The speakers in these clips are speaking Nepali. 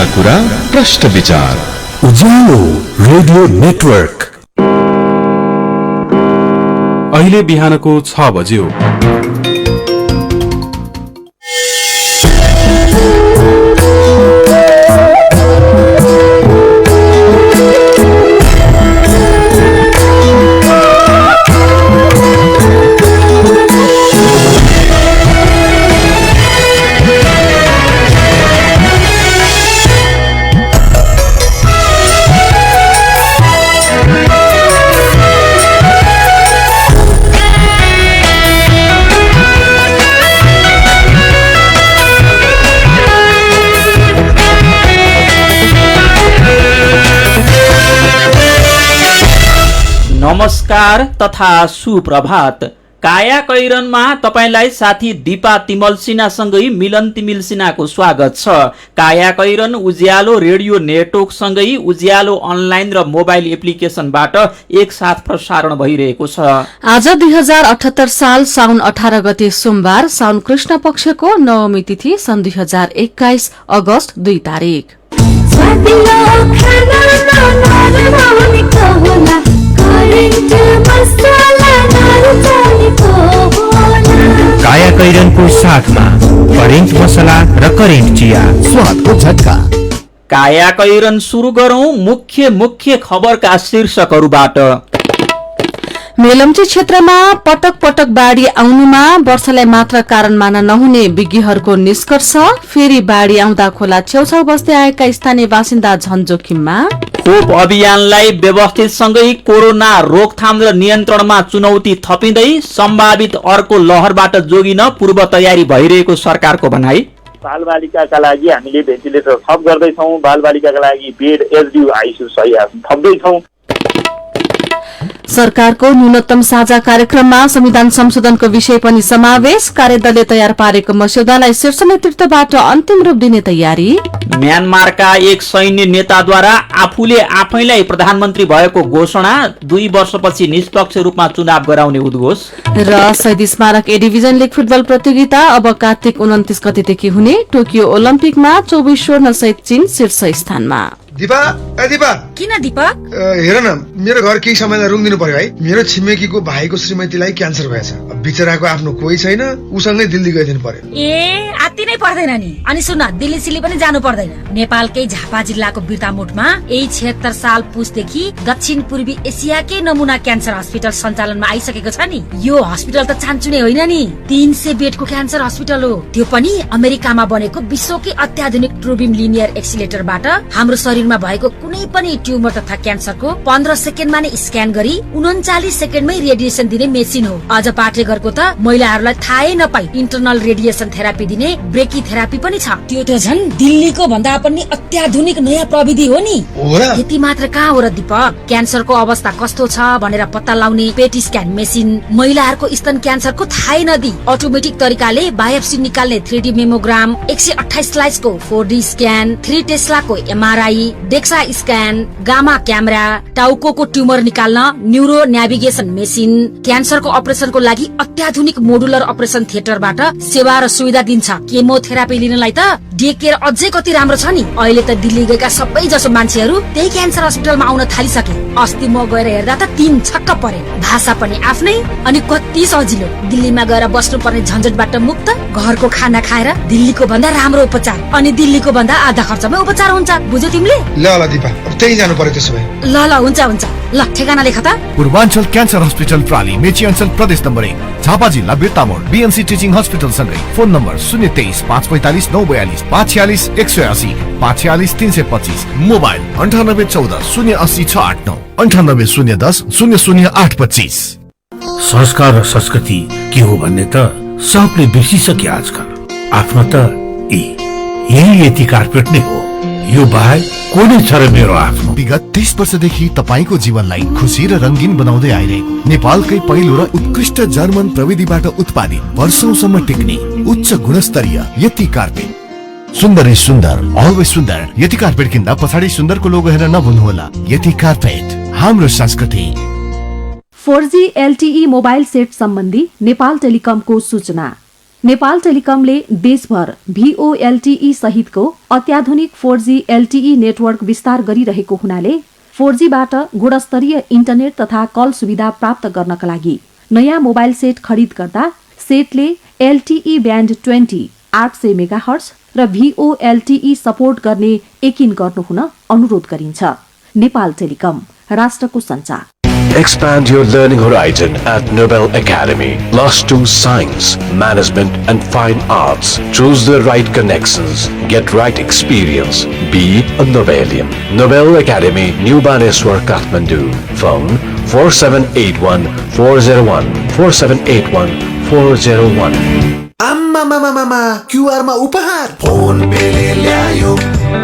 सीधा कुरा प्रश्न विचार उज्यालो रेडियो नेटवर्क। अहिले बिहानको 6 बज्यो। नमस्कार तथा सुप्रभात। काया कैरनमा तपाईलाई साथी दीपा तिमल सिन्हासँगै मिलन तिमिल सिन्हाको स्वागत छ। काया कैरन उज्यालो रेडियो नेटवर्क सँगै उज्यालो अनलाइन र मोबाइल एप्लिकेशनबाट एकसाथ प्रसारण भइरहेको छ। आज 2078 साल साउन 18 गते सोमबार, साउन कृष्ण पक्षको नवमी तिथि, सन् 2021 अगस्त 2 तारिक। काया कैरनको साथमा करेन्ट मसला र करेन्ट चिया, स्वादको झट्का। काया कैरन सुरु गरौं मुख्य खबरका शीर्षकहरूबाट। मेलम्ची क्षेत्रमा पटक पटक बाढ़ी आउनुमा वर्षालाई मात्र कारण मान्न नहुने विज्ञहरूको निष्कर्ष। फेरि बाढ़ी आउँदा खोला छेउछाउ बस्दै आएका स्थानीय बासिन्दा झन जोखिममा। खोप अभियानलाई व्यवस्थितसँगै कोरोना रोकथाम र नियन्त्रणमा चुनौती थपिँदै सम्भावित अर्को लहरबाट जोगिन पूर्व तयारी भइरहेको सरकारको भनाई। बालबालिकाका लागि हामीले भेन्टिलेटर थप गर्दैछौँ। बालबालिकाका लागि बेड एचडियू आइसियू सही थप्दैछौँ। सरकारको न्यूनतम साझा कार्यक्रममा संविधान संशोधनको विषय पनि समावेश। कार्यदलले तयार पारेको मस्यौदालाई शीर्ष नेतृत्वबाट अन्तिम रूप दिने तयारी। म्यानमारका एक सैन्य नेताद्वारा आफूले आफैलाई प्रधानमन्त्री भएको घोषणा। 2 वर्षपछि निष्पक्ष रूपमा चुनाव गराउने उद्घोष। र शहीद स्मारक ए डिभिजन लीग फुटबल प्रतियोगिता अब कार्तिक 29 गतेदेखि हुने। टोकियो ओलम्पिकमा 24 स्वर्ण सहित चीन शीर्ष स्थानमा। दीपा किन दीपक? हेर न, मेरो घर केही समयलाई रुङ्दिनु पर्यो है। मेरो छिमेकीको भाइको श्रीमतीलाई क्यान्सर भएछ। बिचराको आफ्नो कोही छैन, उसँगै दिल्ली गइदिनु पर्यो। ए आत्ति नै पर्दैन नि। अनि सुन, दिल्ली सिल्ली पनि जानु पर्दैन। नेपालकै झापा जिल्लाको बिर्तामोटमा यही 76 साल पुसदेखि दक्षिण पूर्वी एसियाकै नमुना क्यान्सर हस्पिटल सञ्चालनमा आइसकेको छ नि। यो हस्पिटल त चान्चुने होइन नि, 300 बेडको क्यान्सर हस्पिटल हो। त्यो पनि अमेरिकामा बनेको विश्वकै अत्याधुनिक ट्रुबिम लिनियर एक्सिलेटरबाट हाम्रो शरीरमा भएको कुनै पनि ट्युमर तथा क्यान्सरको 15 सेकेन्डमा नै स्क्यान गरी 39 सेकेन्डमै रेडिएसन दिने मेसिन हो। अझ पाठेघरको त महिलाहरूलाई थाहै नपाई इन्टरनल रेडिएसन थेरापी दिने ब्रेकी थेरापी पनि छ। त्यो त झन् दिल्लीको भन्दा पनि अत्याधुनिक नयाँ प्रविधि हो नि। यति मात्र कहाँ हो र दीपक, क्यान्सरको अवस्था कस्तो छ भनेर पत्ता लगाउने पेट स्क्यान मेसिन, महिलाहरूको स्तन क्यान्सरको थाहै नदी अटोमेटिक तरिकाले बायोप्सी निकाल्ने 3D मेमोग्राम, 128 स्लाइसको 4D स्क्यान, 3 टेस्लाको MRI, DEXA scan, gamma camera, टाउकोको ट्युमर निकाल्न न्यूरो नेभिगेसन मेसिन, क्यान्सरको अपरेसनको लागि अत्याधुनिक मोडुलर अपरेसन थिएटरबाट सेवा र सुविधा दिन्छ। केमोथेरापी लिनलाई त डे केयर अझै कति राम्रो छ नि। अहिले त दिल्ली गएका सबै जसो मान्छेहरू त्यही क्यान्सर हस्पिटलमा आउन थालिसके। अस्ति म गएर हेर्दा त 3 छक्क परे। भाषा पनि आफ्नै अनि कति सजिलो। दिल्लीमा गएर बस्नुपर्ने झन्झटबाट मुक्त, घरको खाना खाएर दिल्लीको भन्दा राम्रो उपचार, अनि दिल्लीको भन्दा आधा खर्चमै उपचार हुन्छ। बुझ्यौ तिमीले? ल दीपा, अब त्यही जानु पर्यो त्यसो भए। ल हुन्छ ल, ठेगाना लेख त। पूर्वाञ्चल क्यान्सर हस्पिटल प्राली, मेची अञ्चल प्रदेश नम्बर 1, झापा जिल्ला बिर्तामोड, बीएमसी टिचिङ हस्पिटल सँगै। Phone number 023 545 942 546 180 546 325। मोबाइल 9814 080 689 98 010 00825। संस्कार र संस्कृति के हो भन्ने त सबले बिर्सिसके आजकल। आफ्नो त यही यति कार्पेट नै हो। यो बाहेक कुनै छ र मेरो आफ्नो। विगत 30 वर्षदेखि तपाईको जीवनलाई खुशी र रंगीन बनाउँदै आइरहेको नेपालकै पहिलो र उत्कृष्ट जर्मन प्रविधिबाट उत्पादित वर्षौंसम्म टिक्ने उच्च गुणस्तरीय यति कार्पेट। सुन्दर सुन्दर, अलवेज सुन्दर। यति कार्पेट किन्दा पछाडि सुन्दरको लोगो हेरेर नभुल्नुहोला। यति कार्पेट हाम्रो संस्कृति। 4G LTE मोबाइल सेट सम्बन्धी नेपाल टेलिकमको सूचना। नेपाल टेलिकमले देशभर VoLTE सहितको अत्याधुनिक 4G LTE नेटवर्क विस्तार गरिरहेको हुनाले 4Gबाट गुणस्तरीय इन्टरनेट तथा कल सुविधा प्राप्त गर्नका लागि नयाँ मोबाइल सेट खरिद गर्दा सेटले LTE ब्यान्ड 20 800 मेगाहर्ट्ज र VoLTE सपोर्ट गर्ने यकिन गर्नुहुन अनुरोध गरिन्छ। नेपाल टेलिकम, राष्ट्रको सञ्चार। Expand your learning horizon at Nobel Academy. Plus 2 Science, Management and Fine Arts. Choose the right connections. Get right experience. Be a Nobelian. Nobel Academy, New Baneswar, Kathmandu. Phone 4781-401. 4781-401. आम्मामामामा QR मा उपहार फोन पे ले ल्यायो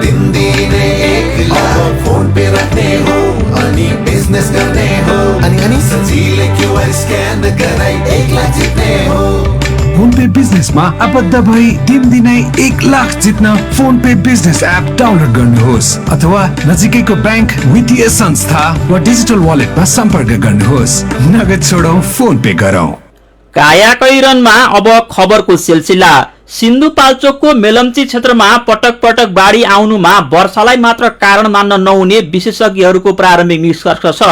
दिनदिनै 1 लाख फोन पे राख्ने हो अनि बिजनेस गर्ने हो अनि सजिलै QR स्क्यान गराई 1 लाख जित्ने हो। फोन पे बिजनेसमा आबद्ध भई दिनदिनै 1 लाख जित्न phone pay business app download गर्नुहोस् अथवा नजिकैको बैंक, वित्तीय संस्था वा डिजिटल वालेटमा सम्पर्क गर्नुहोस्। नगद छोडौं, फोन पे गरौं। कायाकैरनमा अब खबरको सिलसिला। सिन्धुपाल्चोकको मेलम्ची क्षेत्रमा पटक पटक बाढी आउनुमा वर्षालाई मात्र कारण मान्न नहुने विशेषज्ञहरूको प्रारम्भिक निष्कर्ष छ।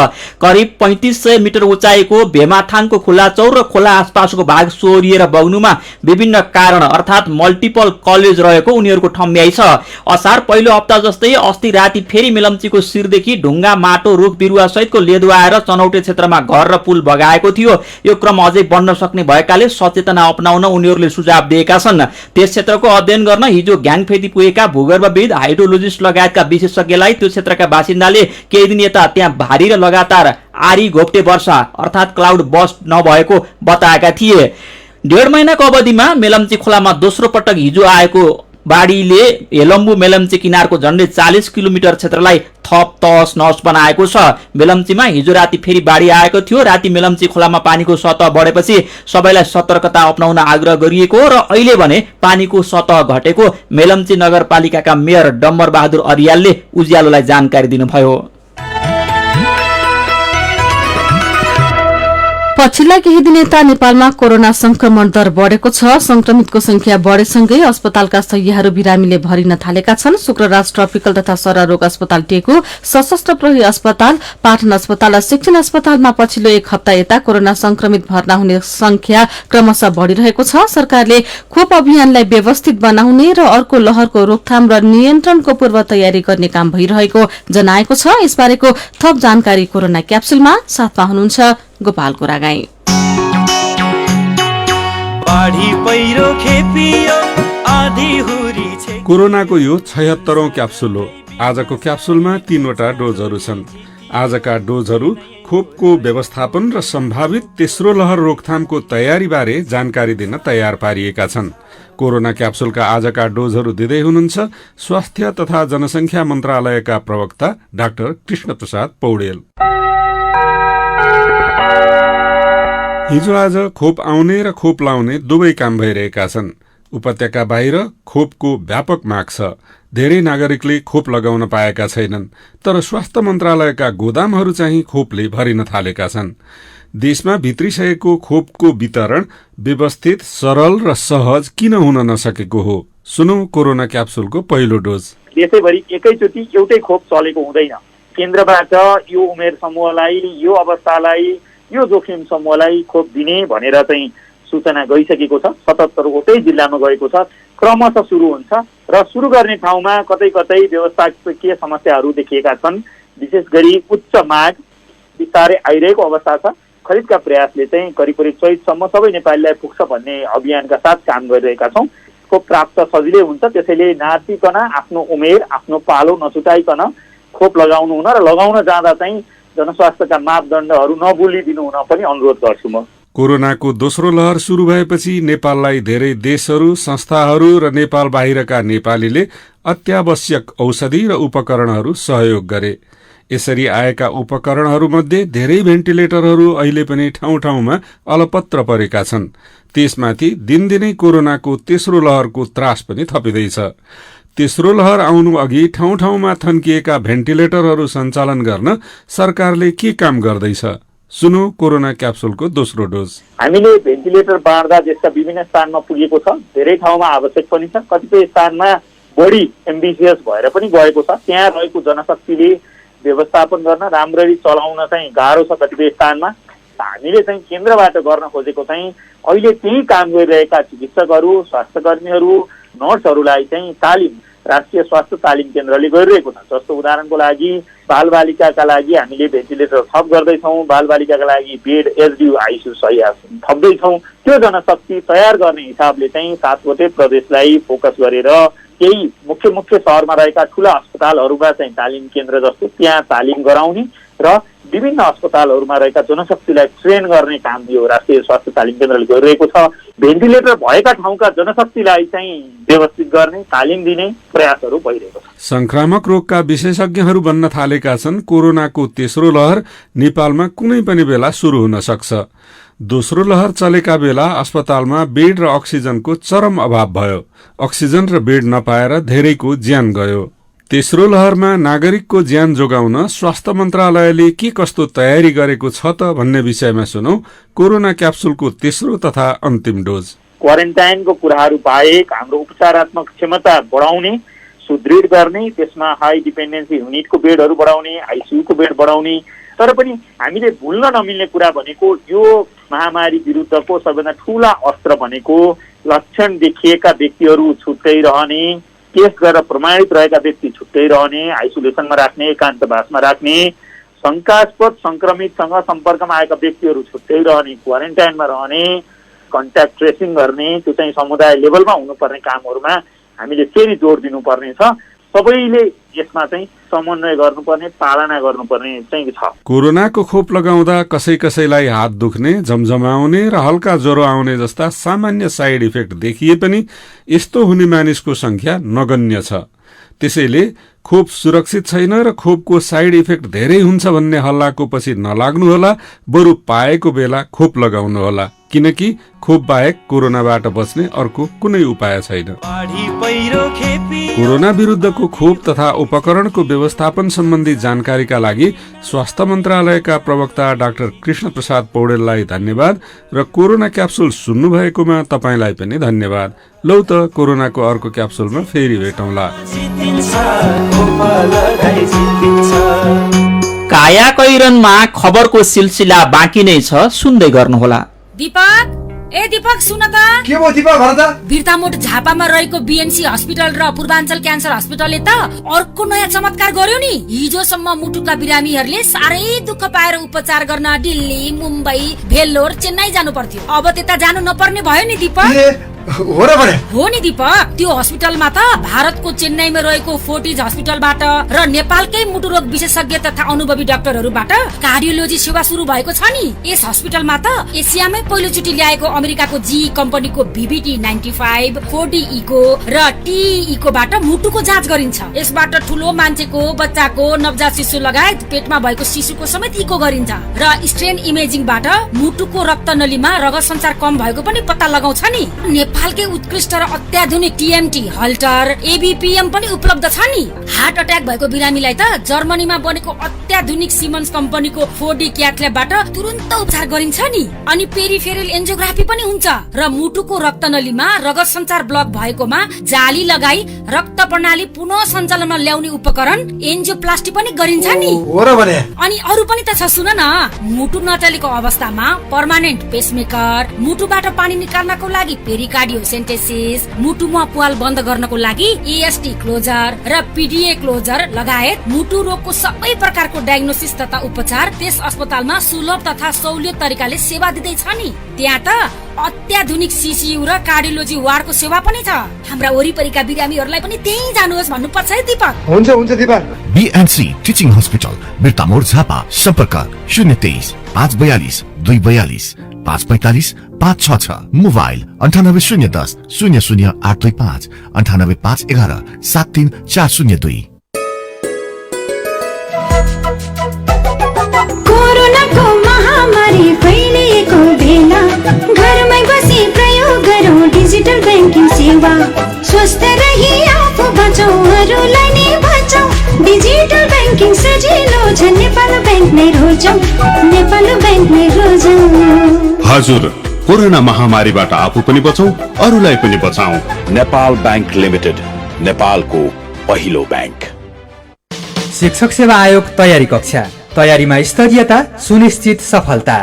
करिब 3500 मिटर उचाइको भेमाथाङको खुला चौर र खोला आसपासको भाग सोहोरिएर बग्नुमा विभिन्न कारण अर्थात मल्टिपल कलेज रहेको उनीहरूको ठम्ब्याइ छ। असार पहिलो हप्ता जस्तै अस्ति राति फेरि मेलम्चीको शिरदेखि ढुङ्गा, माटो, रुख बिरुवा सहितको लेदो आएर चनौटे क्षेत्रमा घर र पुल बगाएको थियो। यो क्रम अझै बढ्न सक्ने भएकाले सचेतना अपनाउन उनीहरूले सुझाव दिएका छन्। त्यस क्षेत्रको अध्ययन गर्न हिजो ग्याङफेदी पुगेका भूगर्भविद, हाइड्रोलोजिस्ट लगायतका विशेषज्ञलाई त्यो क्षेत्रका बासिन्दाले केही दिन यता त्यहाँ भारी र लगातार आरी घोप्टे वर्षा अर्थात क्लाउड बस्ट नभएको बताएका थिए। 1.5 महिनाको अवधिमा मेलम्ची खोलामा दोस्रो पटक हिजो आएको बाढीले हेलम्बु मेलम्ची किनारको झण्डै 40 किलोमिटर क्षेत्रलाई थप तहस नहस बनाएको छ। मेलम्चीमा हिजो राति फेरि बाढी आएको थियो। राति मेलम्ची खोलामा पानीको सतह बढेपछि सबैलाई सतर्कता अपनाउन आग्रह गरिएको र अहिले भने पानीको सतह घटेको मेलम्ची नगरपालिकाका मेयर डम्बर बहादुर अरियालले उज्यालोलाई जानकारी दिनुभयो। पछिल्ला केही दिन यता नेपालमा कोरोना संक्रमण दर बढेको छ। संक्रमितको संख्या बढेसँगै अस्पतालका शय्याहरू बिरामीले भरिन थालेका छन्। शुक्रराज ट्रपिकल तथा सरा रोग अस्पताल टेकु, सशस्त्र प्रहरी अस्पताल, पाटन अस्पताल र शिक्षण अस्पतालमा पछिल्लो 1 हप्ता यता कोरोना संक्रमित भर्ना हुने संख्या क्रमशः बढ़िरहेको छ। सरकारले खोप अभियानलाई व्यवस्थित बनाउने र अर्को लहरको रोकथाम र नियन्त्रणको पूर्व तयारी गर्ने काम भइरहेको जनाएको छ। यसबारेको थप जानकारी कोरोना क्याप्सुलमा। साथमा हुनुहुन्छ गोपाल कोरागाई। कोरोनाको यो 76औं क्याप्सुल हो। आजको क्याप्सुलमा 3वटा डोजहरू छन्। आजका डोजहरू खोपको व्यवस्थापन र सम्भावित तेस्रो लहर रोकथामको तयारी बारे जानकारी दिन तयार पारिएका छन्। कोरोना क्याप्सुलका आजका डोजहरू दिँदै हुनुहुन्छ स्वास्थ्य तथा जनसंख्या मन्त्रालयका प्रवक्ता डाक्टर कृष्ण प्रसाद पौडेल। हिजो आज खोप आउने र खोप लाउने दुवै काम भइरहेका छन्। उपत्यका बाहिर खोपको व्यापक माग छ। धेरै नागरिकले खोप लगाउन पाएका छैनन्, तर स्वास्थ्य मन्त्रालयका गोदामहरू चाहिँ खोपले भरिन थालेका छन्। देशमा भित्रिसकेको खोपको वितरण व्यवस्थित, सरल र सहज किन हुन नसकेको हो? सुनौ कोरोना क्याप्सुलको पहिलो डोज। देशैभरि एकैचोटि एउटै खोप चलेको हुँदैन। केन्द्रबाट यो उमेर समूहलाई, यो अवस्थालाई, यो जोखिम समूहलाई खोप दिने भनेर चाहिँ सूचना गइसकेको छ। 77वटै जिल्लामा गएको छ। क्रमशः सुरु हुन्छ र सुरु गर्ने ठाउँमा कतै कतै व्यवस्थापकीय समस्याहरू देखिएका छन्। विशेष गरी उच्च माग बिस्तारै आइरहेको अवस्था छ। खरिदका प्रयासले चाहिँ करिब चैतसम्म सबै नेपालीलाई पुग्छ भन्ने अभियानका साथ काम गरिरहेका छौँ। खोप प्राप्त सजिलै हुन्छ, त्यसैले नातिकन आफ्नो उमेर, आफ्नो पालो नछुटाइकन खोप लगाउनु हुन र लगाउन जाँदा चाहिँ जनस्वास्थ्यका मापदण्डहरू नभुलिदिनु हुन पनि अनुरोध गर्छु म। कोरोनाको दोस्रो लहर शुरू भएपछि नेपाललाई धेरै देशहरू, संस्थाहरू र नेपाल बाहिरका नेपालीले अत्यावश्यक औषधि र उपकरणहरू सहयोग गरे। यसरी आएका उपकरणहरूमध्ये धेरै भेन्टिलेटरहरू अहिले पनि ठाउँ ठाउँमा अलपत्र परेका छन्। त्यसमाथि दिनदिनै कोरोनाको तेस्रो लहरको त्रास पनि थपिँदैछ। तेस्रो लहर आउनु अघि ठाउँ ठाउँमा थन्किएका भेन्टिलेटरहरू सञ्चालन गर्न सरकारले के काम गर्दैछ? सुनौ कोरोना क्याप्सुलको दोस्रो डोज। हामीले भेन्टिलेटर बाँड्दा देशका विभिन्न स्थानमा पुगेको छ, धेरै ठाउँमा आवश्यक पनि छ, कतिपय स्थानमा बढी एम्बिसियस भएर पनि गएको छ। त्यहाँ रहेको जनशक्तिले व्यवस्थापन गर्न राम्ररी चलाउन चाहिँ गाह्रो छ कतिपय स्थानमा। हामीले चाहिँ केन्द्रबाट गर्न खोजेको चाहिँ अहिले त्यही काम गरिरहेका चिकित्सकहरू, स्वास्थ्यकर्मीहरू, नर्सहरूलाई चाहिँ तालिम राष्ट्रिय स्वास्थ्य तालिम केन्द्रले गरिरहेको छ। जस्तो उदाहरणको लागि बालबालिकाका लागि हामीले भेन्टिलेटर थप गर्दैछौँ, बालबालिकाका लागि बेड एचडियू आइसियू सही थप्दैछौँ। त्यो जनशक्ति तयार गर्ने हिसाबले चाहिँ 7वटै प्रदेशलाई फोकस गरेर केही मुख्य सहरमा रहेका ठुला अस्पतालहरूमा चाहिँ तालिम केन्द्र जस्तो त्यहाँ तालिम गराउने र विभिन्न अस्पतालहरूमा रहेका जनशक्तिलाई ट्रेन गर्ने काम यो राष्ट्रिय स्वास्थ्य तालिम केन्द्रले गरिरहेको छ। भेन्टिलेटर भएका ठाउँका जनशक्तिलाई चाहिँ व्यवस्थित गर्ने, तालिम दिने प्रयासहरू भइरहेको छ। संक्रामक रोगका विशेषज्ञहरू भन्न थालेका छन् कोरोनाको तेस्रो लहर नेपालमा कुनै पनि बेला सुरु हुन सक्छ। दोस्रो लहर चलेका बेला अस्पतालमा बेड र अक्सिजनको चरम अभाव भयो। अक्सिजन र बेड नपाएर धेरैको ज्यान गयो। तेस्रो लहरमा नागरिकको ज्यान जोगाउन स्वास्थ्य मन्त्रालयले के कस्तो तयारी गरेको छ त भन्ने विषयमा सुनौ कोरोना क्याप्सुलको तेस्रो तथा अन्तिम डोज। क्वारेन्टाइनको कुराहरू बाहेक हाम्रो उपचारात्मक क्षमता बढाउने, सुदृढ गर्ने, त्यसमा हाई डिपेन्डेन्सी युनिटको बेडहरू बढाउने, आइसियूको बेड बढाउने। तर पनि हामीले भुल्न नमिल्ने कुरा भनेको यो महामारी विरुद्धको सबैभन्दा ठूला अस्त्र भनेको लक्षण देखिएका व्यक्तिहरू छुट्टै रहने, टेस्ट गरेर प्रमाणित रहेका व्यक्ति छुट्टै रहने, आइसोलेसनमा राख्ने, एकान्तवासमा राख्ने, शंकास्पद संक्रमितसँग सम्पर्कमा आएका व्यक्तिहरू छुट्टै रहने, क्वारेन्टाइनमा रहने, कन्ट्याक्ट ट्रेसिङ गर्ने, त्यो चाहिँ समुदाय लेभलमा हुनुपर्ने कामहरूमा हामीले फेरि जोड दिनुपर्ने छ। सबैले यसमा चाहिँ समन्वय गर्नुपर्ने, पालना गर्नुपर्ने चाहिँ छ। कोरोनाको खोप लगाउँदा कसैलाई हात दुख्ने, झमझमाउने र हल्का ज्वरो आउने जस्ता सामान्य साइड इफेक्ट देखिए पनि यस्तो हुने मानिसको संख्या नगण्य छ। त्यसैले खोप सुरक्षित छैन र खोपको साइड इफेक्ट धेरै हुन्छ भन्ने हल्लाको पछि नलाग्नुहोला, बरु पाएको बेला खोप लगाउनुहोला, किनकि खोप बाहेक कोरोनाबाट बच्ने अर्को कुनै उपाय छैन। कोरोना विरुद्धको खोप तथा उपकरणको व्यवस्थापन सम्बन्धी जानकारीका लागि स्वास्थ्य मन्त्रालयका प्रवक्ता डाक्टर कृष्ण प्रसाद पौडेललाई धन्यवाद र कोरोना क्याप्सुल सुन्नु भएकोमा तपाईलाई पनि धन्यवाद। लौ त कोरोनाको अर्को क्याप्सुलमा फेरि भेटौँला। काया कैरनमा खबरको सिलसिला बाँकी नै छ, सुन्दै गर्नुहोला। दीपक, ए दीपक सुन त। के भयो दीपक भन त? बिर्तामोट झापामा रहेको बीएनसी हस्पिटल र पूर्वाञ्चल क्यान्सर हस्पिटलले त अर्को नयाँ चमत्कार गर्यो नि। हिजोसम्म मुटुका बिरामीहरूले साह्रै दुःख पाएर उपचार गर्न दिल्ली, मुम्बई, भेल्लोर, चेन्नई जानु पर्थ्यो। अब त्यता जानु नपर्ने भयो नि दीपक। हो र भने? हो नि दीपक, त्यो हस्पिटलमा त भारतको चेन्नईमा रहेको फोर्टिज हस्पिटलबाट र नेपालकै मुटु रोग विशेषज्ञ तथा अनुभवी डाक्टरहरूबाट कार्डियोलोजी सेवा सुरु भएको छ नि। यस हस्पिटलमा त एसियामै पहिलोचोटि ल्याएको अमेरिकाको जी कम्पनीको VBT 95, 4DE को र TE को बाट मुटुको जाँच गरिन्छ। यसबाट ठुलो मान्छेको, बच्चाको, नवजात शिशु लगायत पेटमा भएको शिशुको समेत इको गरिन्छ र स्ट्रेन इमेजिङबाट मुटुको रक्तनलीमा रगत सञ्चार कम भएको पनि पत्ता लगाउँछ नि। नेपालकै उत्कृष्ट र अत्याधुनिक TMT हल्टर, ABPM पनि उपलब्ध छ नि। हार्ट अट्याक भएको बिरामीलाई त जर्मनीमा बनेको अत्याधुनिक सिमन्स कम्पनीको 4D क्याथल्याबबाट तुरुन्त उपचार गरिन्छ नि। अनि पेरिफेरल एन्जियोग्राफी पनि हुन्छ र मुटुको रक्तनलीमा रगत सञ्चार ब्लक भएकोमा जाली लगाई रक्त प्रणाली पुनः सञ्चालनमा ल्याउने उपकरण एन्जियोप्लास्टी पनि गरिन्छ नि। हो र भने? अनि अरु पनि त छ, सुन न। मुटु नचलेको अवस्थामा पर्मानेन्ट पेसमेकर, मुटुबाट पानी निकाल्नको लागि पेरिकार्डियोसेन्टेसिस, मुटुमा पुवाल बन्द गर्नको लागि EST क्लोजर र PDA क्लोजर लगायत मुटु रोगको सबै प्रकारको डायग्नोसिस तथा उपचार त्यस अस्पतालमा सुलभ तथा सहुलियत तरिकाले सेवा दिँदैछ नि। त्यहाँ त अत्याधुनिक CCU र कार्डियोलोजी वार्डको सेवा पनि छ। हाम्रा वरिपरिका बिरामीहरूलाई पनि त्यही जानुहोस् भन्नुपर्छ है दीपक। हुन्छ हुन्छ Deepak. BNC teaching hospital Birtamod Jhapa. सम्पर्क 023 542 242 545 566। मोबाइल 9810 00825 98511 73402। कोरोनाको महामारी फैलिएको बेला घरमै बसी प्रयोग गरौँ डिजिटल ब्याङ्किङ सेवा। स्वस्थ रही आफू बचाउ, अरूलाई नि बचाउ। डिजिटल ब्याङ्किङ सजिलो छ नेपाल बैंकमै रोजौं, नेपाल बैंकमै रोजौं। हजुर, कोरोना महामारीबाट आफू पनि बचौं, अरूलाई पनि बचाऊ। नेपाल बैंक लिमिटेड, नेपालको पहिलो बैंक। शिक्षक सेवा आयोग तयारी कक्षा, तयारीमा स्तरीयता, सुनिश्चित सफलता।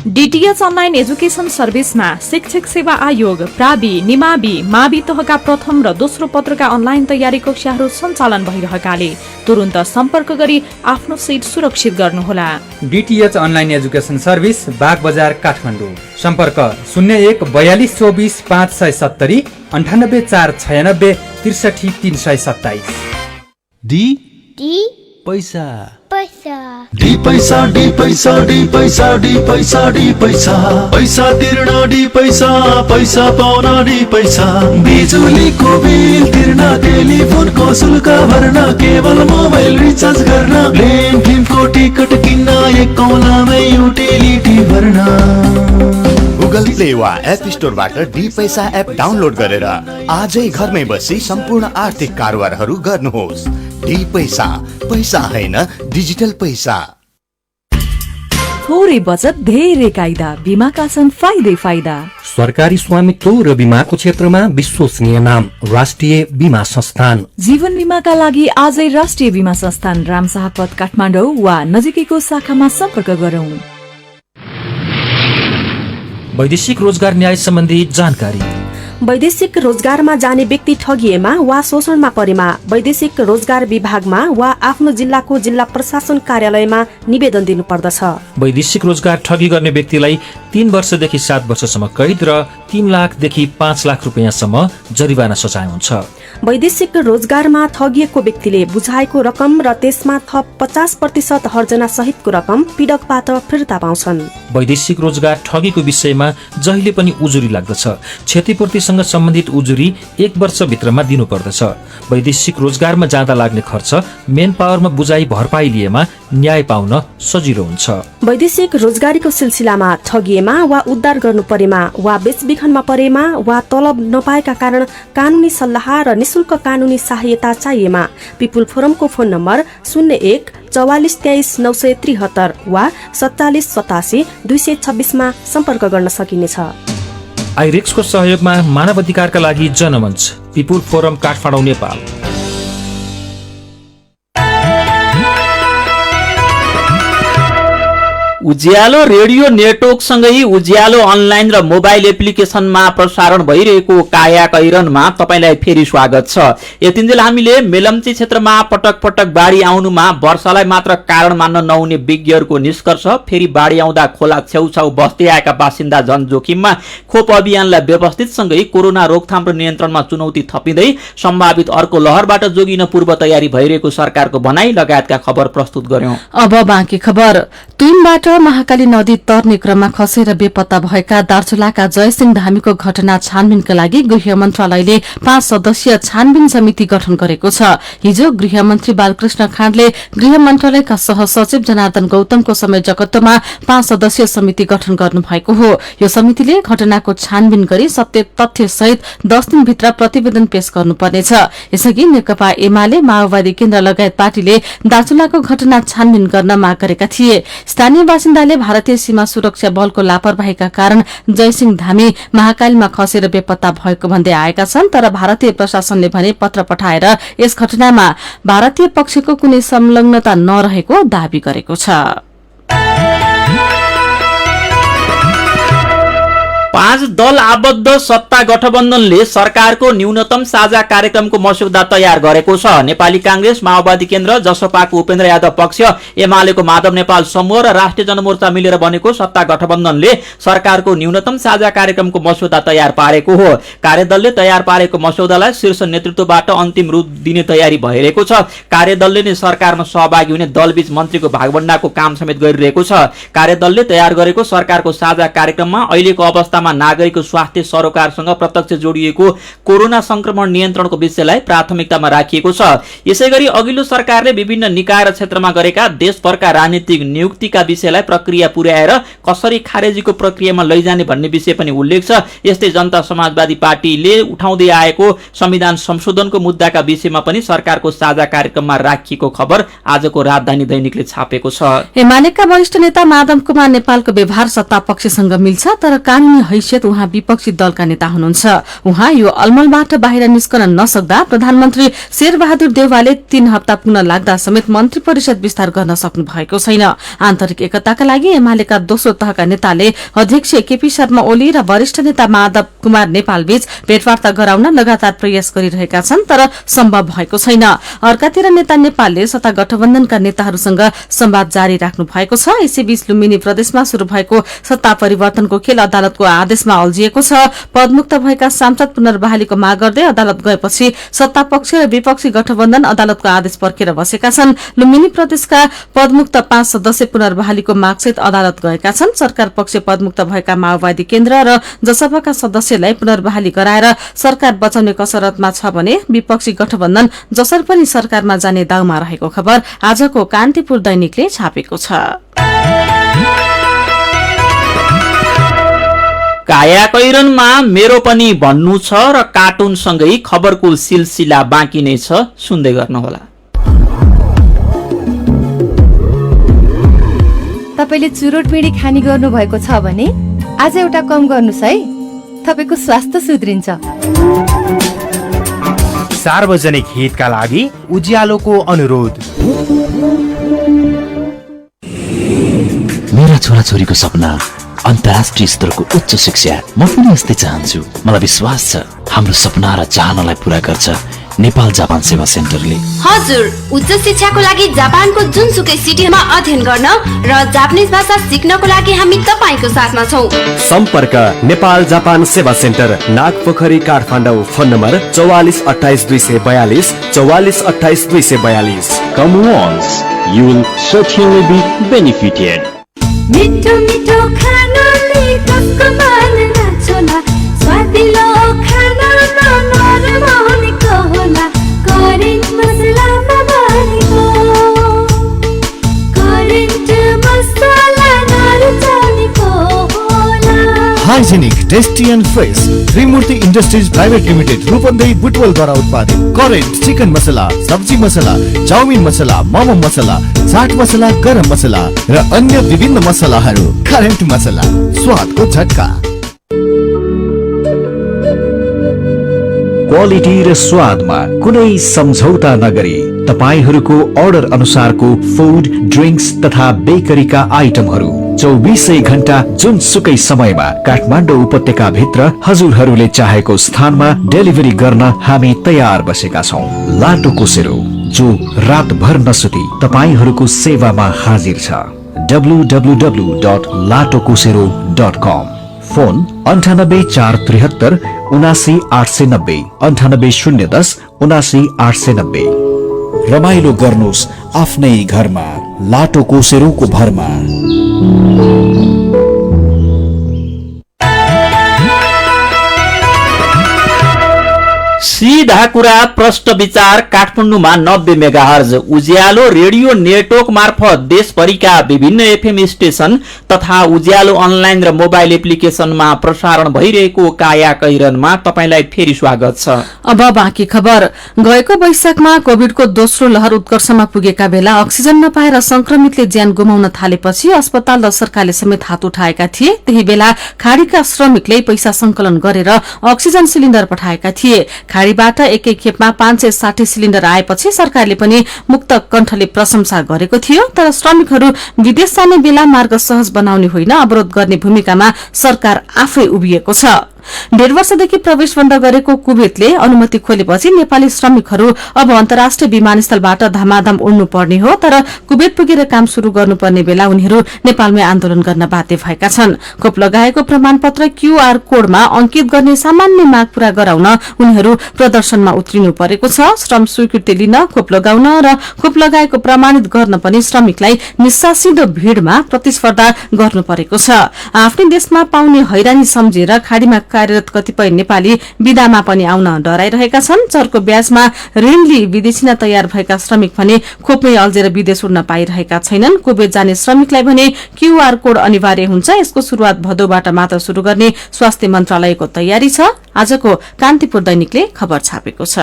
डीटीएच अनलाइन एजुकेशन सर्भिसमा शिक्षक सेवा आयोग, प्रावि, निमावि, मावि तहका प्रथम र दोस्रो पत्रका अनलाइन तयारी कक्षाहरू सञ्चालन भइरहेकाले तुरुन्त सम्पर्क गरी आफ्नो सिट सुरक्षित गर्नुहोला। डीटीएच अनलाइन एजुकेशन सर्भिस, बाग बजार, काठमाडौँ। सम्पर्क 01 42 24 570 98 496 63 327। डी पैसा पैसा डी पैसा डी पैसा डी पैसा डी पैसा डी पैसा पैसा तिर्न डी पैसा पैसा पाउन डी पैसा बिजुलीको बिल तिर्न टेलिफोनको शुल्क भर्न केवल मोबाइल रिचार्ज गर्न प्लेन फिल्मको टिकट किन्न एक कौलामै युटिलिटी भर्न। गुगल प्ले वा एप स्टोरबाट डी पैसा एप डाउनलोड गरेर आजै घरमै बसी सम्पूर्ण आर्थिक कारोबारहरू गर्नुहोस्। डी पैसा, पैसा हैन डिजिटल पैसा। थोरै बचत धेरै कायदा, बीमाका छन् फाइदै फाइदा। सरकारी स्वामित्व र बीमाको क्षेत्रमा विश्वसनीय नाम राष्ट्रिय बीमा संस्थान। जीवन बीमाका लागि आजै राष्ट्रिय बीमा संस्थान रामशाहपथ काठमाडौँ वा नजिकैको शाखामा सम्पर्क गरौं। वैदेशिक रोजगार न्याय सम्बन्धी जानकारी। वैदेशिक रोजगारमा जाने व्यक्ति ठगिएमा वा शोषणमा परेमा वैदेशिक रोजगार विभागमा वा आफ्नो जिल्लाको जिल्ला प्रशासन कार्यालयमा निवेदन दिनुपर्दछ। वैदेशिक रोजगार ठगी गर्ने व्यक्तिलाई 3 वर्षदेखि 7 वर्षसम्म कैद र 3 लाखदेखि 5 लाख रुपियाँसम्म जरिवाना सजाय हुन्छ। वैदेशिक रोजगारमा ठगिएको व्यक्तिले बुझाएको रकम र त्यसमा थप 50% हर्जना सहितको रकम पीडकबाट फिर्ता पाउँछन्। वैदेशिक रोजगार ठगीको विषयमा जहिले पनि उजुरी लाग्दछ। क्षतिपूर्तिसँग सम्बन्धित उजुरी 1 वर्षभित्रमा दिनुपर्दछ। वैदेशिक रोजगारमा जाँदा लाग्ने खर्च मेन पावरमा बुझाइ भरपाई लिएमा न्याय पाउन सजिलो हुन्छ। वैदेशिक रोजगारीको सिलसिलामा ठगिएमा वा उद्धार गर्नु परेमा वा बेचबिखनमा परेमा वा तलब नपाएका कारण कानुनी सल्लाह र निशुल्क कानुनी सहायता चाहिएमा पिपुल फोरमको फोन नम्बर 01 44 23 973 वा 47 87 226 मा सम्पर्क गर्न सकिनेछ। आइरेक्सको सहयोगमा मानव अधिकारका लागि जनमञ्च, पिपुल फोरम काठमाडौँ, नेपाल। उज्यालो रेडियो नेटवर्क सँगै उज्यालो अनलाइन र मोबाइल एप्लिकेशनमा प्रसारण भइरहेको काया कैरनमा तपाईलाई फेरि स्वागत छ। यतिन्जेल हामीले मेलम्ची क्षेत्रमा पटक पटक बाढी आउनुमा वर्षालाई मात्र कारण मान्न नहुने विज्ञहरूको निष्कर्ष, फेरि बाढी आउँदा खोला छेउछाउ बस्दै आएका बासिन्दा झन जोखिममा, खोप अभियानलाई व्यवस्थितसँगै कोरोना रोकथाम र नियन्त्रणमा चुनौती थपिँदै सम्भावित अर्को लहरबाट जोगिन पूर्व तयारी भइरहेको सरकारको भनाई लगायतका खबर प्रस्तुत गर्यौं। अब बाँकी खबर। तुइनबाट महाकाली नदी तर्ने क्रममा खसेर बेपत्ता भएका दार्चुलाका जयसिंह धामीको घटना छानबिनका लागि गृह मन्त्रालयले 5 सदस्यीय छानबिन समिति गठन गरेको छ। हिजो गृहमन्त्री बालकृष्ण खाँडले गृह मन्त्रालयका सहसचिव जनार्दन गौतमको संयोजकत्वमा 5 सदस्यीय समिति गठन गर्नुभएको हो। यो समितिले घटनाको छानबिन गरी सत्य तथ्य सहित 10 दिनभित्र प्रतिवेदन पेश गर्नुपर्नेछ। यसअघि नेकपा एमाले, माओवादी केन्द्र लगायत पार्टीले दार्चुलाको घटना छानबिन गर्न माग गरेका थिए। स्थानीय बासिन्दाले भारतीय सीमा सुरक्षा बलको लापरवाहीका कारण जयसिंह धामी महाकालीमा खसेर बेपत्ता भएको भन्दै आएका छन्। तर भारतीय प्रशासनले भने पत्र पठाएर यस घटनामा भारतीय पक्षको कुनै संलग्नता नरहेको दावी गरेको छ। 5 दल आबद्ध सत्ता गठबन्धनले सरकारको न्यूनतम साझा कार्यक्रमको मस्यौदा तयार गरेको छ। नेपाली कांग्रेस, माओवादी केन्द्र, जसपाको उपेन्द्र यादव पक्ष, एमालेको माधव नेपाल समूह र राष्ट्रिय जनमोर्चा मिलेर बनेको सत्ता गठबन्धनले सरकारको न्यूनतम साझा कार्यक्रमको मस्यौदा तयार पारेको हो। कार्यदलले तयार पारेको मस्यौदालाई शीर्ष नेतृत्वबाट अन्तिम रूप दिने तयारी भइरहेको छ। कार्यदलले नै सरकारमा सहभागी हुने दलबीच मन्त्रीको भागभण्डाको काम समेत गरिरहेको छ। कार्यदलले तयार गरेको सरकारको साझा कार्यक्रममा अहिलेको अवस्थामा अवस्थामा नागरिकको स्वास्थ्य सरोकारसँग प्रत्यक्ष जोडिएको कोरोना संक्रमण नियन्त्रणको विषयलाई प्राथमिकतामा राखिएको छ। यसैगरी अघिल्लो सरकारले विभिन्न निकाय र क्षेत्रमा गरेका देशभरका राजनीतिक नियुक्तिका विषयलाई प्रक्रिया पुर्याएर कसरी खारेजीको प्रक्रियामा लैजाने भन्ने विषय पनि उल्लेख छ। यस्तै जनता समाजवादी पार्टीले उठाउँदै आएको संविधान संशोधनको मुद्दाका विषयमा पनि सरकारको साझा कार्यक्रममा राखिएको खबर आजको राजधानी दैनिकले छापेको छ। एमालेका वरिष्ठ नेता माधव कुमार नेपालको व्यवहार सत्ता पक्षसँग मिल्छ, तर कानूनी हैसियत उहाँ विपक्षी दलका नेता हुनुहुन्छ। उहाँ यो अलमलबाट बाहिर निस्कन नसक्दा प्रधानमन्त्री शेरबहादुर देउवाले 3 हप्ता पुग्न लाग्दा समेत मन्त्री परिषद विस्तार गर्न सक्नु भएको छैन। आन्तरिक एकताका लागि एमालेका दोस्रो तहका नेताले अध्यक्ष केपी शर्मा ओली र वरिष्ठ नेता माधव कुमार नेपाल बीच भेटवार्ता गराउन लगातार प्रयास गरिरहेका छन्, तर सम्भव भएको छैन। अर्कातिर नेता नेपालले सत्ता गठबन्धनका नेताहरूसँग संवाद जारी राख्नु भएको छ। यसैबीच लुम्बिनी प्रदेशमा शुरू भएको सत्ता परिवर्तनको खेल अदालतको आदेशमा अल्झिएको छ। पदमुक्त भएका सांसद पुनर्बहालीको माग गर्दै अदालत गएपछि सत्ता पक्ष र विपक्षी गठबन्धन अदालतको आदेश पर्खेर बसेका छन्। लुम्बिनी प्रदेशका पदमुक्त 5 सदस्य पुनर्बहालीको मागसहित अदालत गएका छन्। सरकार पक्ष पदमुक्त भएका माओवादी केन्द्र र जसपाका सदस्यलाई पुनर्बहाली गराएर सरकार बचाउने कसरतमा छ भने विपक्षी गठबन्धन जसरी पनि सरकारमा जाने दाउमा रहेको खबर आजको कान्तिपुर दैनिकले छापेको छ। कायाकैरनमा मेरो पनि भन्नु छ र कार्टुनसँगै खबरको सिलसिला बाँकी नै छ, सुन्दै गर्नुहोला। तपाईले चुरोट बिडी खानी गर्नु भएको छ भने आज एउटा कम गर्नुस् है, तपाईको स्वास्थ्य सुध्रिन्छ। सार्वजनिक हितका लागि उज्यालोको अनुरोध। मेरा छोराछोरीको सपना अन्तर्राष्ट्रिय स्तरको उच्च शिक्षा। म पनि यस्तै चाहन्छु। मलाई विश्वास छ हाम्रो सपना र चाहनालाई पूरा गर्छ नेपाल जापान सेवा सेन्टरले। हजुर, उच्च शिक्षाको लागि जापानको जुनसुकै सिटीमा अध्ययन गर्न र जापानिज भाषा सिक्नको लागि हामी तपाईको साथमा छौं। सम्पर्क नेपाल जापान सेवा centre, Nagpokhari, Kathmandu. Phone number 44 28 242 44 28 242। Come once, you will certainly be benefited. मिठो मिठो खानाले कसको मन नाचोला, स्वादिलो खानामा नरम हुनेको होला, करेन्ट मसलामा बनेको, करेन्ट मसला नरुचानेको होला। Hygienic, tasty and fresh Trimurti industries private limited Rupandehi बुटवलद्वारा उत्पादित करेन्ट चिकन मसला, सब्जी मसला, चाउमिन मसला, मोमो मसला, चाट मसला, गरम मसला र अन्य विभिन्न मसलाहरू। करेन्ट मसला, स्वादको झट्का। क्वालिटी र स्वादमा कुनै सम्झौता नगरी तपाईहरूको अर्डर अनुसारको फूड, ड्रिंक्स तथा बेकरीका आइटमहरू 24 घण्टा जुनसुकै समयमा काठमाडौँ उपत्यका भित्र हजुरहरूले चाहेको स्थानमा डेलिभरी गर्न हामी तयार बसेका छौं। लाटो कोसेरो, जो रातभर नसुती तपाईहरूको सेवामा हाजिर छ। www.latokosero.com। फोन 98 473 79 890 98 010 79 890। रमाइलो गर्नुहोस् आफ्नै घरमा, लाटो कोसेरोको भरमा। सीधा कुरा, प्रश्न विचार। काठमाडौँमा 90 मेगाहर्ज उज्यालो रेडियो नेटवर्क मार्फत देशभरिका विभिन्न एफएम स्टेशन तथा उज्यालो अनलाइन र मोबाइल एप्लिकेशनमा प्रसारण भइरहेको काया कैरनमा तपाईलाई फेरि स्वागत छ। अब बाँकी खबर। गएको वैशाखमा कोभिडको दोस्रो लहर उत्कर्षमा पुगेका बेला अक्सिजन नपाएर संक्रमितले ज्यान गुमाउन थालेपछि अस्पताल र सरकारले समेत हात उठाएका थिए। त्यही बेला खाडीका श्रमिकले पैसा संकलन गरेर अक्सिजन सिलिन्डर पठाएका थिए। खाडीबाट एकै खेपमा 560 सिलिन्डर आएपछि सरकारले पनि मुक्त कण्ठले प्रशंसा गरेको थियो। तर श्रमिकहरू विदेश जाने बेला मार्ग सहज बनाउने होइन, अवरोध गर्ने भूमिकामा सरकार आफै उभिएको छ। डेढ वर्षदेखि प्रवेश बन्द गरेको कुवेतले अनुमति खोलेपछि नेपाली श्रमिकहरू अब अन्तर्राष्ट्रिय विमानस्थलबाट धमाधम उड्नु पर्ने हो। तर कुवेत पुगेर काम शुरू गर्नुपर्ने बेला उनीहरू नेपालमै आन्दोलन गर्न बाध्य भएका छन्। खोप लगाएको प्रमाणपत्र क्यूआर कोडमा अंकित गर्ने सामान्य माग पूरा गराउन उनीहरू प्रदर्शनमा उत्रिनु परेको छ। श्रम स्वीकृति लिन, खोप लगाउन र खोप लगाएको प्रमाणित गर्न पनि श्रमिकलाई निस्सासिँदो भीड़मा प्रतिस्पर्धा गर्नु परेको छ। आफ्नै देशमा पाउने हैरानी सम्झेर खाड़ीमा कार्यरत कतिपय नेपाली विदामा पनि आउन डराइरहेका छन्। चर्को ब्याजमा ऋण लिई विदेशिन तयार भएका श्रमिक भने खोपमै अल्झेर विदेश उड्न पाइरहेका छैनन्। कुवेत जाने श्रमिकलाई भने क्यूआर कोड अनिवार्य हुन्छ। यसको शुरूआत भदौबाट मात्र शुरू गर्ने स्वास्थ्य मन्त्रालयको तयारी छ। आजको कान्तिपुर दैनिकले खबर छापेको छ।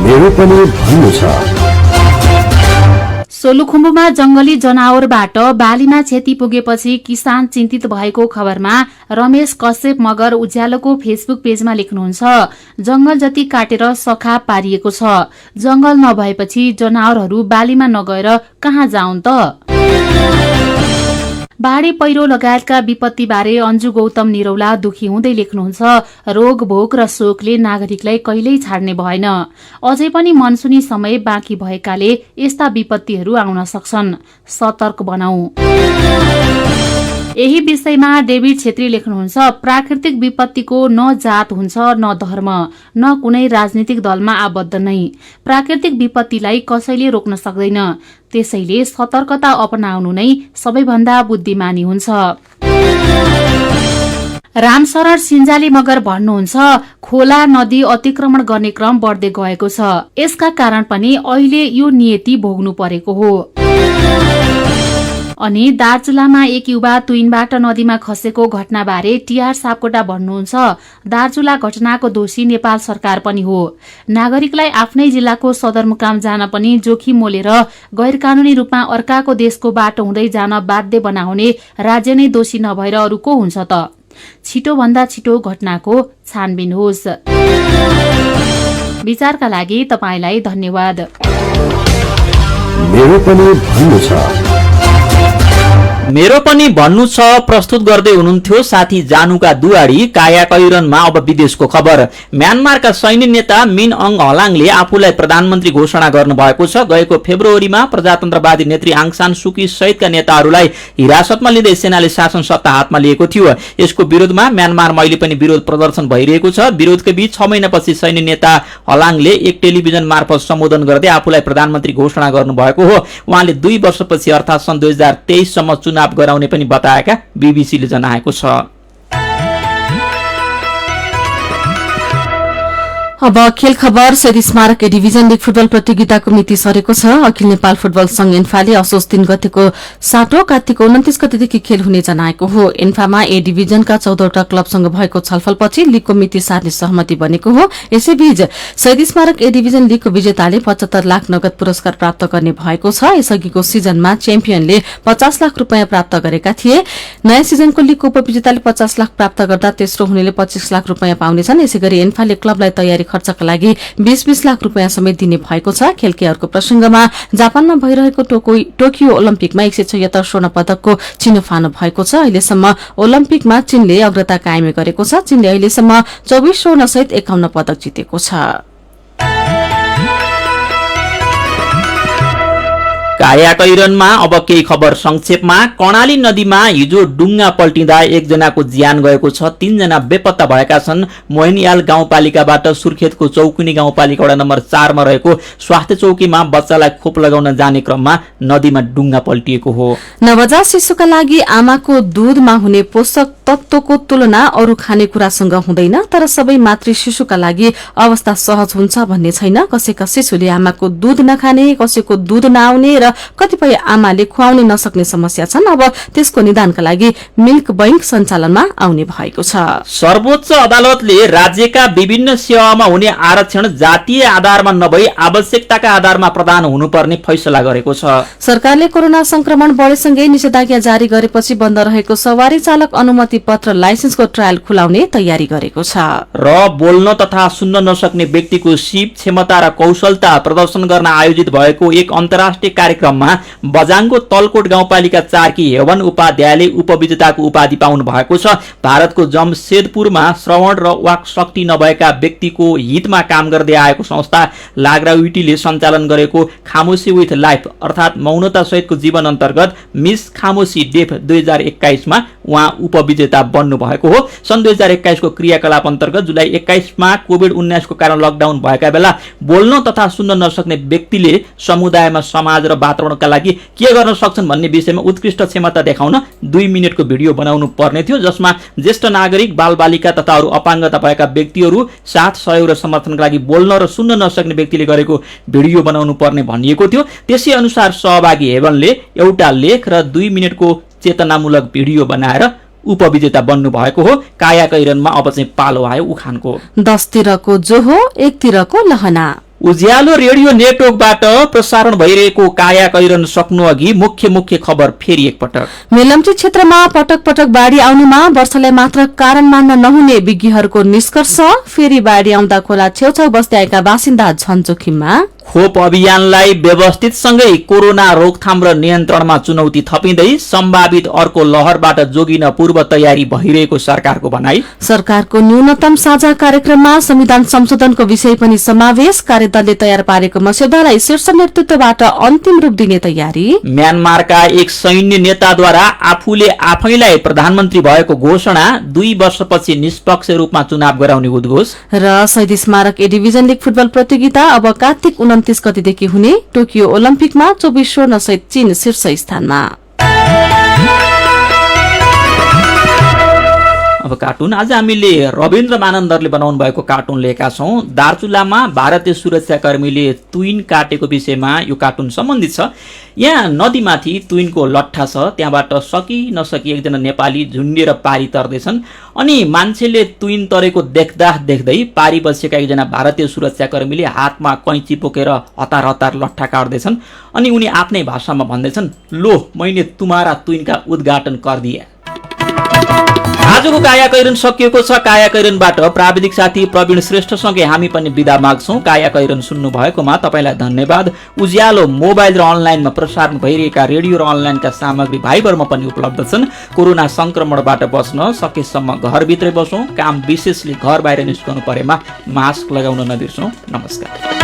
मेरो पनि भन्नु छ। सोलुखुम्बुमा जंगली जनावरबाट बालीमा क्षति पुगेपछि किसान चिन्तित भएको खबरमा रमेश कश्यप मगर उज्यालोको फेसबुक पेजमा लेख्नुहुन्छ, जंगल जति काटेर सखा पारिएको छ। जंगल नभएपछि जनावरहरू बालीमा नगएर कहाँ जाउन् त? बाढ़ी पहिरो लगायतका विपत्तिबारे अन्जु गौतम निरौला दुखी हुँदै लेख्नुहुन्छ, रोग भोग र शोकले नागरिकलाई कहिल्यै छाड्ने भएन। अझै पनि मनसुनी समय बाँकी भएकाले यस्ता विपत्तिहरू आउन सक्छन्। सतर्क बनाऊ। यही विषयमा डेभिड छेत्री लेख्नुहुन्छ, प्राकृतिक विपत्तिको न जात हुन्छ न धर्म न कुनै राजनीतिक दलमा आबद्ध नै। प्राकृतिक विपत्तिलाई कसैले रोक्न सक्दैन। त्यसैले सतर्कता अपनाउनु नै सबैभन्दा बुद्धिमानी हुन्छ। रामशरण सिन्जाली मगर भन्नुहुन्छ, खोला नदी अतिक्रमण गर्ने क्रम बढ्दै गएको छ। यसका कारण पनि अहिले यो नियति भोग्नु परेको हो। अनि दार्चुलामा एक युवा तुइनबाट नदीमा खसेको घटनाबारे टीआर सापकोटा भन्नुहुन्छ, दार्चुला घटनाको दोषी नेपाल सरकार पनि हो। नागरिकलाई आफ्नै जिल्लाको सदरमुकाम जान पनि जोखिम मोलेर गैर कानूनी रूपमा अर्काको देशको बाटो हुँदै जान बाध्य बनाउने राज्य नै दोषी नभएर अरू को हुन्छ त? छिटो भन्दा छिटो घटनाको छानबिन होस्। विचारका लागि तपाईलाई धन्यवाद। मेरो पनि भन्नु छ। मेरो पनि भन्नु छ प्रस्तुत गर्दै हुनुहुन्थ्यो साथी जानुका दुवाडी। काया कैरनमा अब विदेशको खबर। म्यानमारका सैन्य नेता मिन अङ हलाङले आफूलाई प्रधानमन्त्री घोषणा गर्नुभएको छ। गएको फेब्रुअरीमा प्रजातन्त्रवादी नेत्री आङ सान सुकी सहितका नेताहरूलाई हिरासतमा लिँदै सेनाले शासन सत्ता हातमा लिएको थियो। यसको विरोधमा म्यानमारमा अहिले पनि विरोध प्रदर्शन भइरहेको छ। विरोधकै बीच 6 महिनापछि सैन्य नेता हलाङले एक टेलिभिजन मार्फत सम्बोधन गर्दै आफूलाई प्रधानमन्त्री घोषणा गर्नुभएको हो। उहाँले 2 वर्षपछि अर्थात् सन् 2023 सम्म चुनाव गराउने पनि बताएका बीबीसीले जनाएको छ। अब खेल खबर। शहीद स्मारक ए डिभिजन लीग फुटबल प्रतियोगिताको मिति सरेको छ। अखिल नेपाल फुटबल संघ एन्फाले असोज 3 गतेको साटो कार्तिक 29 गतेदेखि खेल हुने जनाएको हो। एन्फामा ए डिभिजनका 14वटा क्लबसँग भएको छलफलपछि लीगको मिति सार्ने सहमति बनेको हो। यसैबीच शहीद स्मारक ए डिभिजन लीगको विजेताले 75 लाख नगद पुरस्कार प्राप्त गर्ने भएको छ। यसअघिको सिजनमा च्याम्पियनले 50 लाख रुपियाँ प्राप्त गरेका थिए। नयाँ सिजनको लीगको उपविजेताले 50 लाख प्राप्त गर्दा तेस्रो हुनेले 25 लाख रुपियाँ पाउनेछन्। यसैगरी एन्फाले क्लबलाई तयारी खर्चका लागि 20-20 लाख रुपियाँ समेत दिने भएको छ। खेलकीहरूको प्रसंगमा जापानमा भइरहेको टोकियो ओलम्पिकमा 176 स्वर्ण पदकको चिनोफानो भएको छ। अहिलेसम्म ओलम्पिकमा चीनले अग्रता कायम गरेको छ। चीनले अहिलेसम्म 24 स्वर्ण सहित 51 पदक जितेको छ। काया कैरनमा अब केही खबर संक्षेपमा। कर्णाली नदीमा हिजो डुङ्गा पल्टिँदा 1 जनाको ज्यान गएको छ। 3 जना बेपत्ता भएका छन्। मोहिनीयाल गाउँपालिकाबाट सुर्खेतको चौकुनी गाउँपालिका वडा नम्बर 4 मा रहेको स्वास्थ्य चौकीमा बच्चालाई खोप लगाउन जाने क्रममा नदीमा डुङ्गा पल्टिएको हो। नवजात शिशुका लागि आमाको दूधमा हुने पोषक तत्वको तुलना अरू खानेकुरासँग हुँदैन। तर सबै मातृ शिशुका लागि अवस्था सहज हुन्छ भन्ने छैन। कसैका शिशुले आमाको दूध नखाने, कसैको दूध नआउने र कतिपय आमाले खुवाउन नसक्ने समस्या छन्। अब त्यसको निदानका लागि मिल्क बैंक सञ्चालनमा आउने भएको छ। सर्वोच्च अदालतले राज्यका विभिन्न सेवामा हुने आरक्षण जातीय आधारमा नभई आवश्यकताका आधारमा प्रदान हुनुपर्ने फैसला गरेको छ। सरकारले कोरोना संक्रमण बढेसँगै निषेधाज्ञा जारी गरेपछि बन्द रहेको सवारी चालक अनुमति पत्र लाइसेन्सको ट्रायल खुलाउने तयारी गरेको छ। र बोल्न तथा सुन्न नसक्ने व्यक्तिको सिप क्षमता र कौशलता प्रदर्शन गर्न आयोजित भएको एक अन्तर्राष्ट्रिय कार्यक्रम क्रममा बजाङको तलकोट गाउँपालिका 4 की हेवन उपाध्यायले उपविजेताको उपाधि पाउनु भएको छ। भारतको जमशेदपुरमा श्रवण र वाक शक्ति नभएका व्यक्तिको हितमा काम गर्दै आएको संस्था लाग्राविटीले सञ्चालन गरेको खामोशी विथ लाइफ अर्थात् मौनता सहितको जीवन अन्तर्गत मिस खामोशी डेफ 2021 मा उहाँ उपविजेता बन्नु भएको हो। सन् 2021 को क्रियाकलाप अन्तर्गत जुलाई 21 मा कोभिड-19 को कारण लकडाउन भएका बेला बोल्न तथा सुन्न नसक्ने व्यक्तिले समुदायमा समाज र वातावरणका लागि के गर्न सक्छन् भन्ने विषयमा उत्कृष्ट क्षमता देखाउन 2 मिनेटको भिडियो बनाउनु पर्ने थियो, जसमा ज्येष्ठ नागरिक, बालबालिका तथा अरू अपाङ्गता भएका व्यक्तिहरू साथ सहयोग र समर्थनका लागि बोल्न र सुन्न नसक्ने व्यक्तिले गरेको भिडियो बनाउनु पर्ने भनिएको थियो। त्यसै अनुसार सहभागी हेवनले एउटा लेख र 2 मिनेटको चेतनामूलक भिडियो बनाएर उपविजेता बन्नु भएको हो। काया कैरनमा अब चाहिँ पालो आयो उखानको। 10 तिरको जो हो 1 तिरको लहना। उज्यालो रेडियो नेटवर्कबाट प्रसारण भइरहेको काया कैरन सक्नु अघि मुख्य खबर फेरि एकपटक। मेलम्ची क्षेत्रमा पटक पटक बाढी आउनुमा वर्षलाई मात्र कारण मान्न नहुने विज्ञहरूको निष्कर्ष। फेरि बाढी आउँदा खोला छेउछाउ बस्दै आएका बासिन्दा झन जोखिममा। खोप अभियानलाई व्यवस्थितसँगै कोरोना रोकथाम र नियन्त्रणमा चुनौती थपिँदै सम्भावित अर्को लहरबाट जोगिन पूर्व तयारी भइरहेको सरकारको भनाई। सरकारको न्यूनतम साझा कार्यक्रममा संविधान संशोधनको विषय पनि समावेश। कार्यदलले तयार पारेको मस्यौदालाई शीर्ष नेतृत्वबाट अन्तिम रूप दिने तयारी। म्यानमारका एक सैन्य नेताद्वारा आफूले आफैलाई प्रधानमन्त्री भएको घोषणा। 2 वर्षपछि निष्पक्ष रूपमा चुनाव गराउने उद्घोष। र शहीद स्मारक ए डिभिजन लीग फुटबल प्रतियोगिता अब कार्तिक 29 गतेदेखि हुने। टोकियो ओलम्पिकमा 24 स्वर्ण सहित चीन शीर्ष स्थानमा। अब कार्टुन आज हामीले रविन्द्र मानन्दरले बनाउनु भएको कार्टुन लिएका छौं। दार्चुलामा भारतीय सुरक्षाकर्मीले तुइन काटेको विषयमा यो कार्टुन सम्बन्धित छ। यहाँ नदीमाथि तुइनको लट्ठा छ, त्यहाँबाट सकी नसकी एकजना नेपाली झुन्डिएर पारी तर्दैछन् अनि मान्छेले तुइन तरेको देख्दै पारी बसेका एकजना भारतीय सुरक्षाकर्मीले हातमा कैँची बोकेर हतार हतार लट्ठा काट्दैछन् अनि उनी आफ्नै भाषामा भन्दैछन्, लो मैले तुम्हारा तुइनका उद्घाटन कर दिए। आजको काया कैरन सकिएको छ। काया कैरनबाट प्राविधिक साथी प्रवीण श्रेष्ठसँगै हामी पनि बिदा माग्छौं। काया कैरन सुन्नु भएकोमा तपाईलाई धन्यवाद। उज्यालो मोबाइल र अनलाइनमा प्रसारण भइरहेका रेडियो र अनलाइनका सामग्री भाइबरमा पनि उपलब्ध छन्। कोरोना संक्रमणबाट बच्न सकेसम्म घरभित्रै बसौं। काम विशेषले घर बाहिर निस्कनु परेमा मास्क लगाउन नबिर्सौं। नमस्कार।